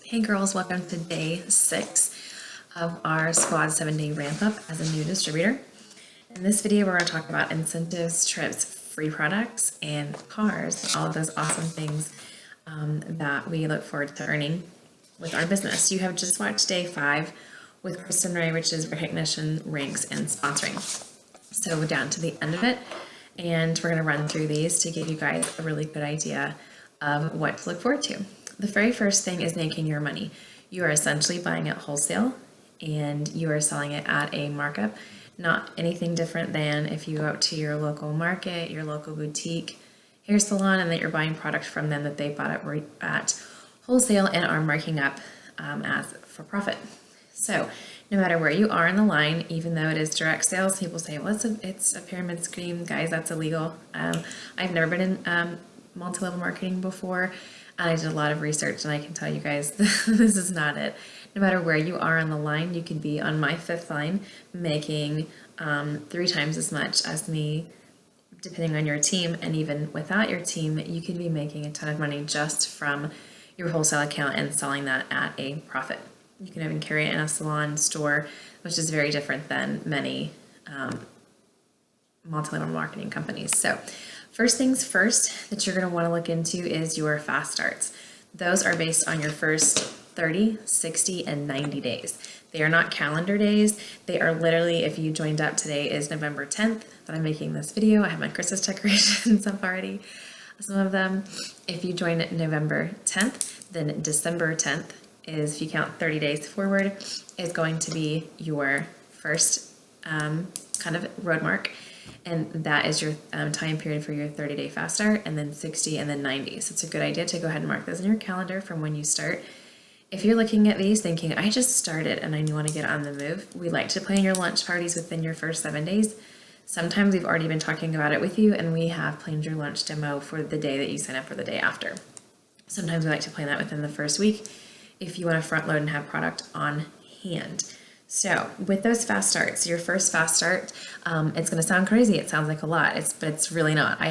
Hey girls, welcome to day 6 of our Squad 7-day ramp up as a new distributor. In this video, we're going to talk about incentives, trips, free products, and cars, all of those awesome things that we look forward to earning with our business. You have just watched day 5 with Kristen Ray, which is recognition, ranks, and sponsoring. So we're down to the end of it, and we're going to run through these to give you guys a really good idea of what to look forward to. The very first thing is making your money. You are essentially buying at wholesale and you are selling it at a markup, not anything different than if you go out to your local market, your local boutique hair salon, and that you're buying product from them that they bought at wholesale and are marking up as for profit. So no matter where you are in the line, even though it is direct sales, people say, well, it's a pyramid scheme. Guys, that's illegal. I've never been in multi-level marketing before. I did a lot of research and I can tell you guys this is not it. No matter where you are on the line, you could be on my 5th line making 3 times as much as me, depending on your team. And even without your team, you could be making a ton of money just from your wholesale account and selling that at a profit. You can even carry it in a salon store, which is very different than many multi-level marketing companies. So first things first that you're going to want to look into is your fast starts. Those are based on your first 30, 60, and 90 days. They are not calendar days. They are literally, if you joined up, today is November 10th that I'm making this video. I have my Christmas decorations up already, some of them. If you join November 10th, then December 10th is, if you count 30 days forward, is going to be your first kind of road mark. And that is your time period for your 30-day fast start, and then 60 and then 90. So it's a good idea to go ahead and mark those in your calendar from when you start. If you're looking at these thinking, I just started and I want to get on the move, we like to plan your lunch parties within your first 7 days. Sometimes we've already been talking about it with you and we have planned your lunch demo for the day that you sign up for the day after. Sometimes we like to plan that within the first week if you want to front load and have product on hand. So with those fast starts, your first fast start, it's going to sound crazy. It sounds like a lot, but it's really not. I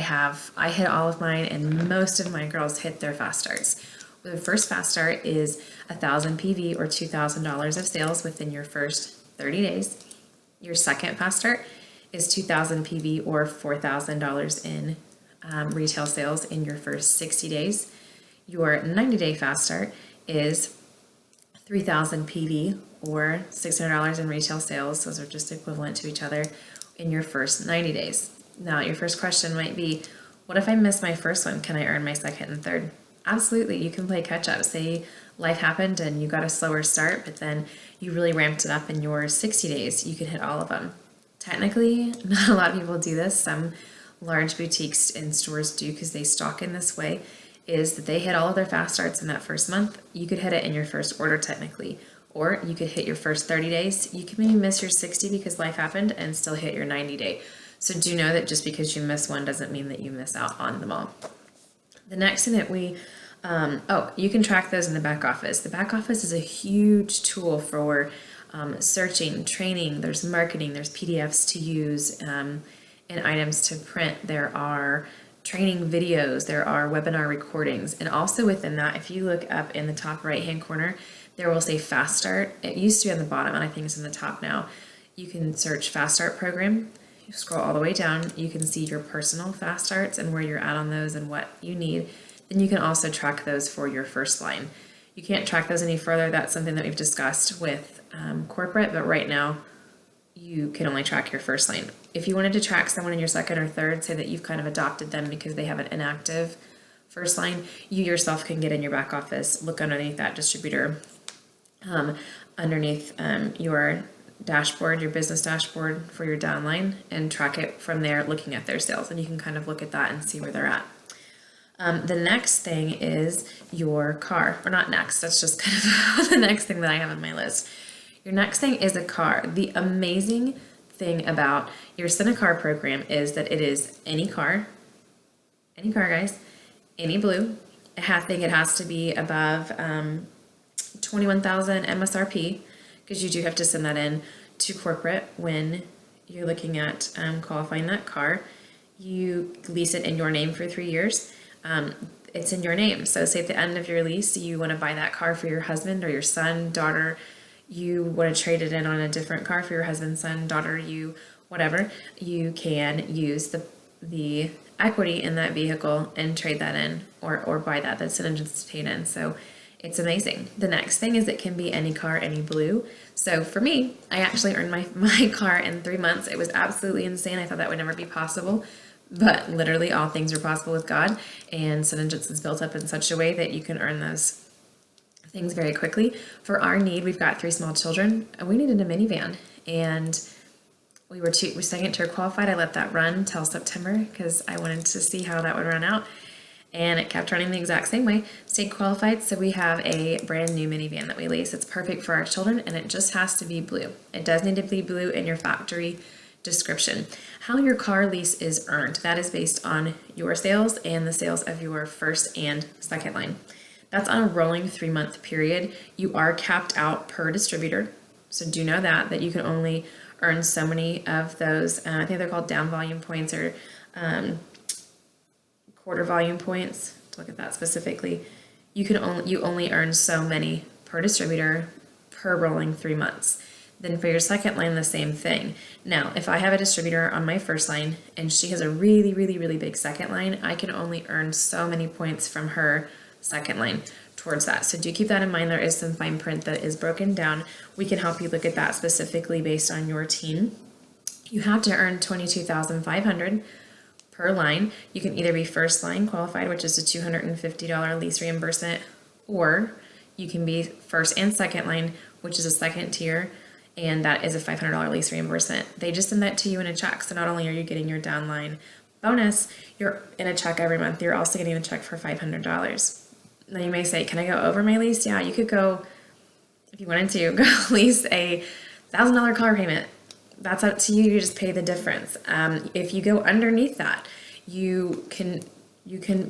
hit all of mine and most of my girls hit their fast starts. The first fast start is 1,000 PV or $2,000 of sales within your first 30 days. Your second fast start is 2,000 PV or $4,000 in retail sales in your first 60 days. Your 90-day fast start is 3,000 PV or $600 in retail sales. Those are just equivalent to each other in your first 90 days. Now, your first question might be, what if I miss my first one? Can I earn my second and third? Absolutely, you can play catch up. Say life happened and you got a slower start, but then you really ramped it up in your 60 days. You could hit all of them. Technically, not a lot of people do this. Some large boutiques and stores do because they stock in this way, is that they hit all of their fast starts in that first month. You could hit it in your first order technically, or you could hit your first 30 days. You could maybe miss your 60 because life happened and still hit your 90-day. So do know that just because you miss one doesn't mean that you miss out on them all. The next thing that you can track those in the back office. The back office is a huge tool for searching, training, there's marketing, there's PDFs to use and items to print. There are training videos, there are webinar recordings, and also within that, if you look up in the top right hand corner, there will say fast start. It used to be on the bottom and I think it's in the top now. You can search fast start program. You scroll all the way down, you can see your personal fast starts and where you're at on those and what you need. Then you can also track those for your first line. You can't track those any further. That's something that we've discussed with corporate, but right now you can only track your first line. If you wanted to track someone in your second or third, say that you've kind of adopted them because they have an inactive first line, you yourself can get in your back office, look underneath that distributor, underneath your dashboard, your business dashboard for your downline, and track it from there looking at their sales. And you can kind of look at that and see where they're at. The next thing is your car, or not next, that's just kind of the next thing that I have on my list. Your next thing is a car. The amazing thing about your Send-A-Car program is that it is any car guys, any blue. I think it has to be above 21,000 MSRP because you do have to send that in to corporate when you're looking at qualifying that car. You lease it in your name for 3 years. it's in your name. So say at the end of your lease, you want to buy that car for your husband or your son, daughter, you want to trade it in on a different car for your husband, son, daughter, you, whatever, you can use the equity in that vehicle and trade that in or buy that. That's an just paid in. So it's amazing. The next thing is it can be any car, any blue. So for me, I actually earned my car in 3 months. It was absolutely insane. I thought that would never be possible. But literally all things are possible with God, and Synergence is built up in such a way that you can earn those things very quickly. For our need, we've got 3 small children, and we needed a minivan, and we're second tier qualified. I let that run till September because I wanted to see how that would run out, and it kept running the exact same way. State qualified, so we have a brand new minivan that we lease. It's perfect for our children, and it just has to be blue. It does need to be blue in your factory description. How your car lease is earned, that is based on your sales and the sales of your first and second line. That's on a rolling 3-month period. You are capped out per distributor, so do know that you can only earn so many of those. I think they're called down volume points or quarter volume points. To look at that specifically, you only earn so many per distributor per rolling 3 months. Then for your second line, the same thing. Now, if I have a distributor on my first line and she has a really, really, really big second line, I can only earn so many points from her second line towards that. So do keep that in mind. There is some fine print that is broken down. We can help you look at that specifically based on your team. You have to earn $22,500 per line. You can either be first line qualified, which is a $250 lease reimbursement, or you can be first and second line, which is a second tier, and that is a $500 lease reimbursement. They just send that to you in a check. So not only are you getting your downline bonus, you're in a check every month, you're also getting a check for $500. Now you may say, can I go over my lease? Yeah, you could go, if you wanted to, go lease a $1,000 car payment. That's up to you. You just pay the difference. If you go underneath that, you can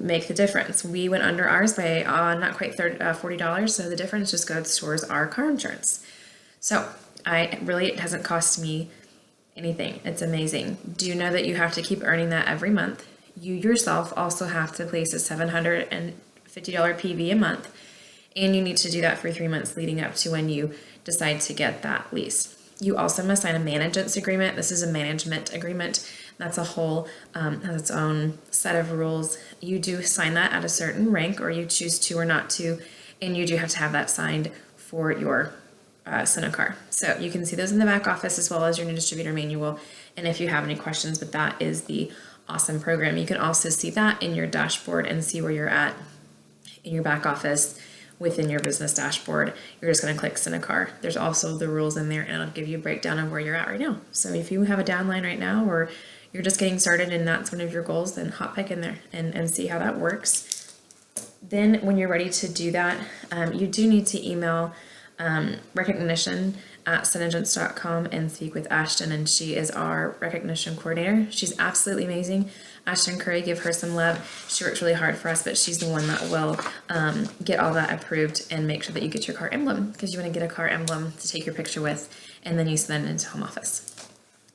make the difference. We went under ours by not quite $40, so the difference just goes towards our car insurance. So it hasn't cost me anything. It's amazing. Do you know that you have to keep earning that every month? You yourself also have to place a $750 PV a month, and you need to do that for 3 months leading up to when you decide to get that lease. You also must sign a management agreement. This is a management agreement. That's a whole, has its own set of rules. You do sign that at a certain rank, or you choose to or not to, and you do have to have that signed for your Synacar. So you can see those in the back office as well as your new distributor manual. And if you have any questions, but that is the awesome program. You can also see that in your dashboard and see where you're at in your back office within your business dashboard. You're just going to click Synacar. There's also the rules in there, and it'll give you a breakdown of where you're at right now. So if you have a downline right now, or you're just getting started and that's one of your goals, then hop back in there and see how that works. Then when you're ready to do that, you do need to email recognition@synergence.com and speak with Ashton, and she is our recognition coordinator. She's absolutely amazing. Ashton Curry, give her some love. She works really hard for us, but she's the one that will get all that approved and make sure that you get your car emblem, because you want to get a car emblem to take your picture with, and then you send it into home office.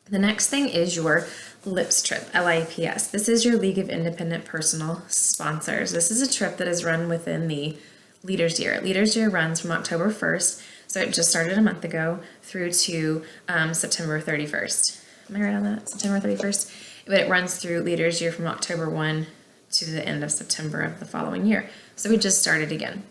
The next thing is your LIPS trip, LIPS. This is your League of Independent Personal Sponsors. This is a trip that is run within the Leaders Year. Leaders Year runs from October 1st, so it just started a month ago, through to September 31st. Am I right on that? September 31st? But it runs through Leaders Year from October 1 to the end of September of the following year. So we just started again.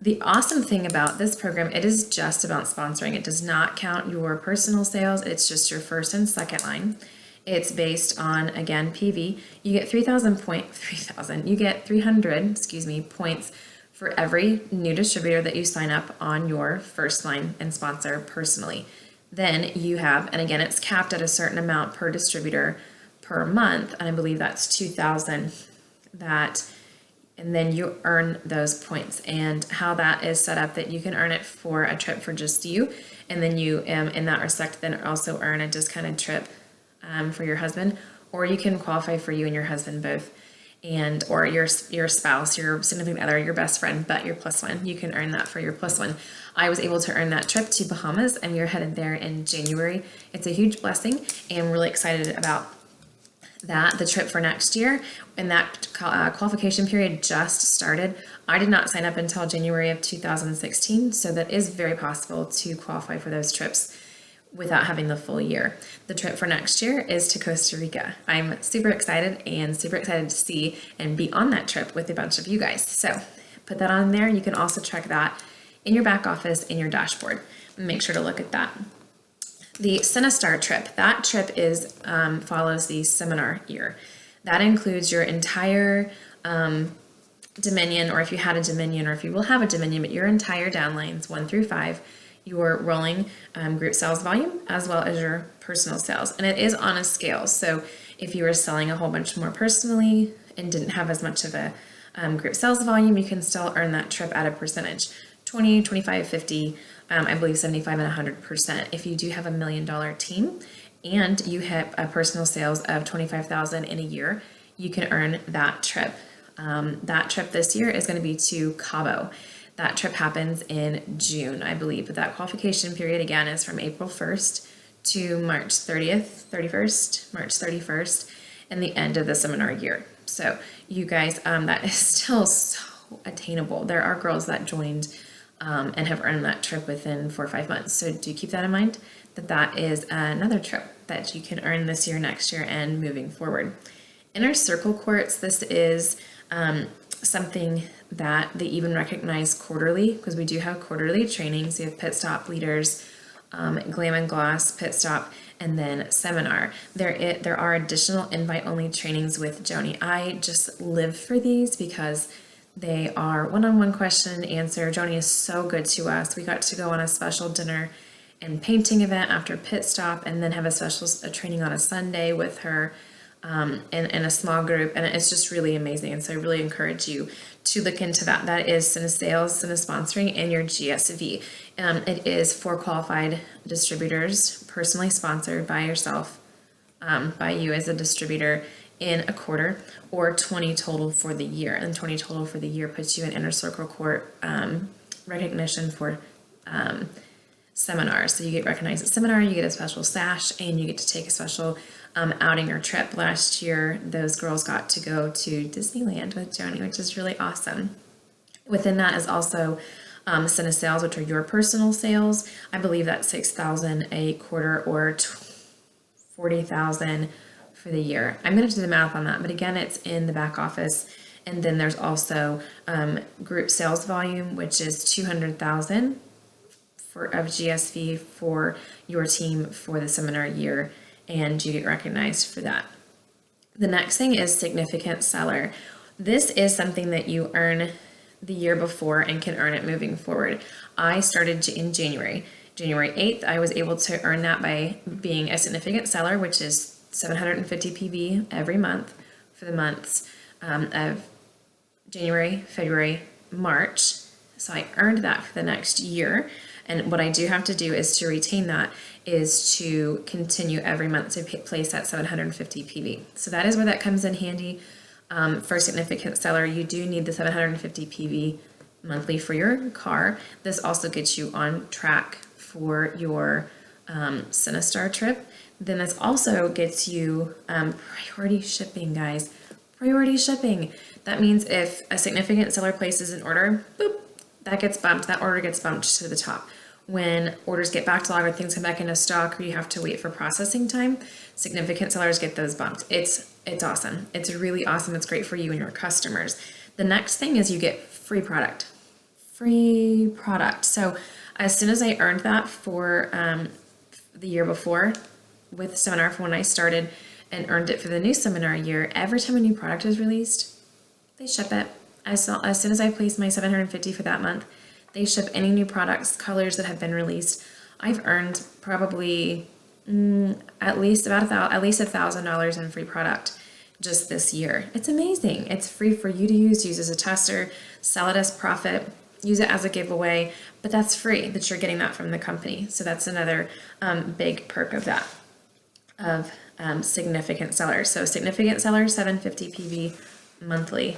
The awesome thing about this program, it is just about sponsoring. It does not count your personal sales. It's just your first and second line. It's based on, again, PV. You get 300 points for every new distributor that you sign up on your first line and sponsor personally. Then you have, and again, it's capped at a certain amount per distributor per month, and I believe that's 2,000 and then you earn those points. And how that is set up, that you can earn it for a trip for just you, and then you, in that respect, then also earn a discounted trip for your husband, or you can qualify for you and your husband both, and or your spouse, your significant other, your best friend, but your plus one, you can earn that for your plus one. I was able to earn that trip to Bahamas, and we're headed there in January. It's a huge blessing, and I'm really excited about that the trip for next year, and that qualification period just started. I did not sign up until January of 2016, so that is very possible to qualify for those trips without having the full year. The trip for next year is to Costa Rica. I'm super excited to see and be on that trip with a bunch of you guys. So put that on there. You can also track that in your back office in your dashboard. Make sure to look at that. The Cinestar trip, that trip is follows the seminar year. That includes your entire Dominion, or if you had a Dominion, or if you will have a Dominion, but your entire downlines 1 through 5, your rolling group sales volume, as well as your personal sales. And it is on a scale. So if you were selling a whole bunch more personally and didn't have as much of a group sales volume, you can still earn that trip at a percentage, 20, 25, 50, I believe 75 and 100%. If you do have $1 million team and you hit a personal sales of 25,000 in a year, you can earn that trip. That trip this year is going to be to Cabo. That trip happens in June, I believe, but that qualification period again is from April 1st to March 30th, 31st, March 31st, and the end of the seminar year. So you guys, that is still so attainable. There are girls that joined and have earned that trip within 4 or 5 months. So do keep that in mind, that is another trip that you can earn this year, next year, and moving forward. Inner Circle Courts, this is something that they even recognize quarterly, because we do have quarterly trainings. We have Pit Stop Leaders, Glam and Gloss, Pit Stop, and then Seminar. There are additional invite-only trainings with Joni. I just live for these because they are one-on-one question and answer. Joni is so good to us. We got to go on a special dinner and painting event after Pit Stop, and then have a training on a Sunday with her in a small group, and it's just really amazing. And so I really encourage you to look into that. That is Cine Sales, Cine Sponsoring, and your GSV. It is for qualified distributors, personally sponsored by yourself, by you as a distributor in a quarter, or 20 total for the year. And 20 total for the year puts you in Inner Circle Court recognition for seminars. So you get recognized at seminar, you get a special sash, and you get to take a special outing or trip. Last year, those girls got to go to Disneyland with Joni, which is really awesome. Within that is also Cine Sales, which are your personal sales. I believe that's 6,000 a quarter or 40,000 for the year. I'm going to do the math on that, but again, it's in the back office. And then there's also group sales volume, which is 200,000 of GSV for your team for the seminar year, and you get recognized for that. The next thing is significant seller. This is something that you earn the year before and can earn it moving forward. I started in January 8th. I was able to earn that by being a significant seller, which is 750 PV every month for the months of January, February, March. So I earned that for the next year. And what I do have to do is to retain that is to continue every month to place that 750 PV. So that is where that comes in handy. For a significant seller, you do need the 750 PV monthly for your car. This also gets you on track for your Cinestar trip. Then this also gets you priority shipping, guys. Priority shipping. That means if a significant seller places an order, boop, that gets bumped. That order gets bumped to the top. When orders get backlogged or things come back into stock, or you have to wait for processing time, significant sellers get those bumped. It's awesome. It's really awesome. It's great for you and your customers. The next thing is you get free product. Free product. So as soon as I earned that for the year before with Seminar, for when I started, and earned it for the new seminar year, every time a new product is released, they ship it. As soon as I place my 750 for that month, they ship any new products, colors that have been released. I've earned probably at least $1,000 in free product just this year. It's amazing. It's free for you to use as a tester, sell it as profit, use it as a giveaway, but that's free, that you're getting that from the company. So that's another big perk of that, of significant sellers. So significant sellers, 750 PV monthly.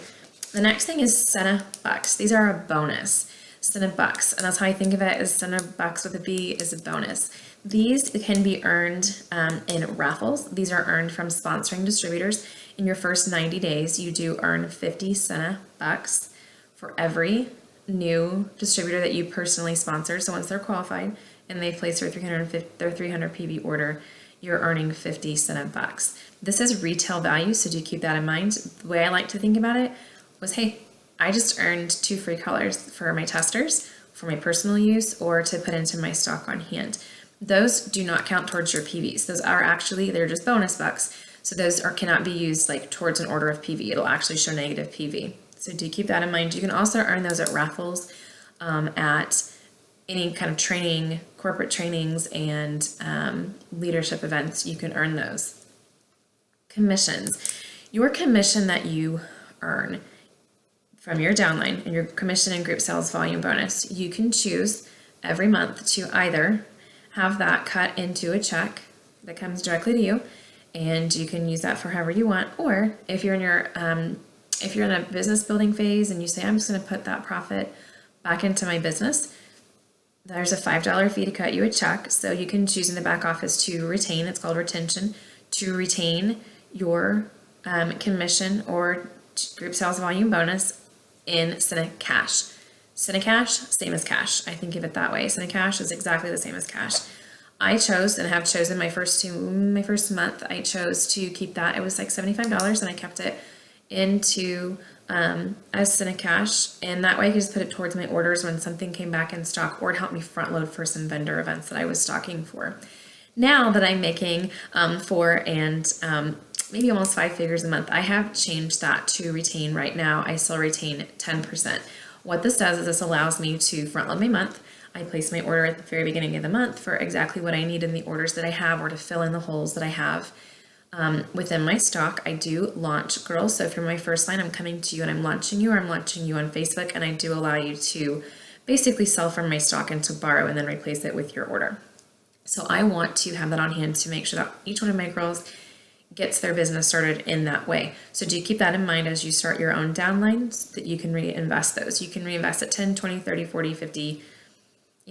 The next thing is Cine Bucks. These are a bonus. Cinebucks, and that's how I think of it, is Cinebucks with a B is a bonus. These can be earned in raffles. These are earned from sponsoring distributors. In your first 90 days, you do earn 50 Cinebucks for every new distributor that you personally sponsor. So once they're qualified and they place their 300 PV order, you're earning 50 Cinebucks. This is retail value, so do keep that in mind. The way I like to think about it was, hey, I just earned 2 free colors for my testers, for my personal use, or to put into my stock on hand. Those do not count towards your PVs. Those are actually, they're just bonus bucks. So those cannot be used like towards an order of PV. It'll actually show negative PV. So do keep that in mind. You can also earn those at raffles, at any kind of training, corporate trainings, and leadership events. You can earn those. Commissions. Your commission that you earn from your downline and your commission and group sales volume bonus, you can choose every month to either have that cut into a check that comes directly to you, and you can use that for however you want. Or if you're in your if you're in a business building phase and you say, I'm just going to put that profit back into my business, there's a $5 fee to cut you a check. So you can choose in the back office to retain, it's called retention, to retain your commission or group sales volume bonus in Cinecash. Cinecash, same as cash. I think of it that way. Cinecash is exactly the same as cash. I chose and have chosen my first month, I chose to keep that. It was like $75 and I kept it into as Cinecash, and that way I could just put it towards my orders when something came back in stock, or it helped me front load for some vendor events that I was stocking for. Now that I'm making 4 and maybe almost 5 figures a month, I have changed that to retain. Right now I still retain 10%. What this does is this allows me to front load my month. I place my order at the very beginning of the month for exactly what I need in the orders that I have, or to fill in the holes that I have within my stock. I do launch girls. So if you're my first line, I'm coming to you and I'm launching you, or I'm launching you on Facebook, and I do allow you to basically sell from my stock and to borrow and then replace it with your order. So I want to have that on hand to make sure that each one of my girls gets their business started in that way. So do keep that in mind as you start your own downlines, that you can reinvest those. You can reinvest at 10, 20, 30, 40, 50,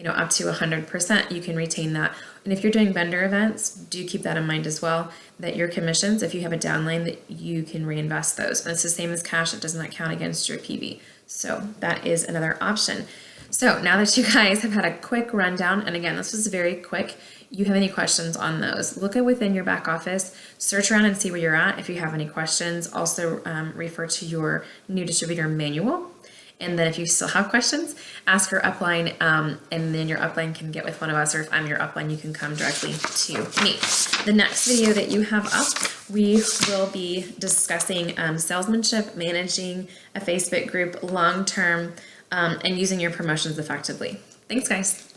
up to 100%, you can retain that. And if you're doing vendor events, do keep that in mind as well, that your commissions, if you have a downline, that you can reinvest those. And it's the same as cash, it does not count against your PV. So that is another option. So now that you guys have had a quick rundown, and again, this was very quick, you have any questions on those, look at within your back office, search around and see where you're at. If you have any questions, also refer to your new distributor manual. And then if you still have questions, ask your upline, and then your upline can get with one of us, or if I'm your upline, you can come directly to me. The next video that you have up, we will be discussing salesmanship, managing a Facebook group long-term, and using your promotions effectively. Thanks, guys.